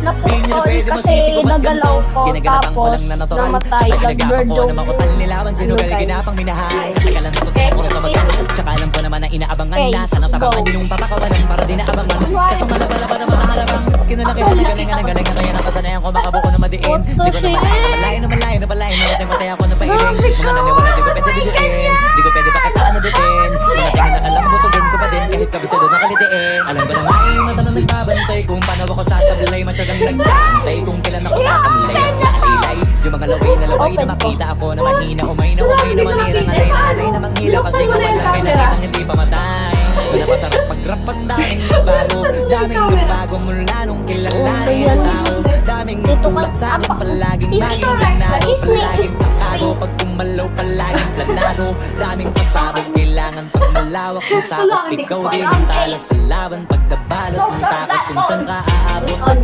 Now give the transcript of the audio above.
Di nyo na pwede masisi ko ba't ganito. Ginaganapan ko lang na natural. namatay, Pagkinagapan ko nag-bird na makutal nilawan. Sinugal ginapang minahay. Tagal lang natutunan ko rin tumagal. Tsaka alam ko naman na inaabangan na. Sana tabangan yung papakawalan para di naabangan. Kaso malabala pa naman ang halabang. Kinalaki ko na galingan ang galingan. Kaya napasanayan ko makabuko na madiin. Di ko na malayo na malayo na palayo. Namatay ako na pailing. Mga naniwala di ko pwede biguin. Di ko pwede pakitaan na dutin. Mga tingin na alam busugin ko pa din. Kahit kabisado na kalitiin. Alam ko na nga yung mata na nagbabantay. Kung paano ako sasablay. Matyagang nagtantay. Kung kailan ako tatamlay. Alilay. Yung mga laway na makita ako na mahina. Umay na manirang alay na alay na manghila. Kasi nga walang may nakitang hindi pamatay. Wala pa sarap mag-rap ang daming bago. Daming bago mula nung kilalanin yung tao. Daming tulad sa akin palaging laging planado. Palaging pakado pag kumalaw palaging planado. Daming pasabog kailangan pag malawak yung sakot. Ikaw din ang talo sa laban pag nabalot ng takot kung saan ka aabot.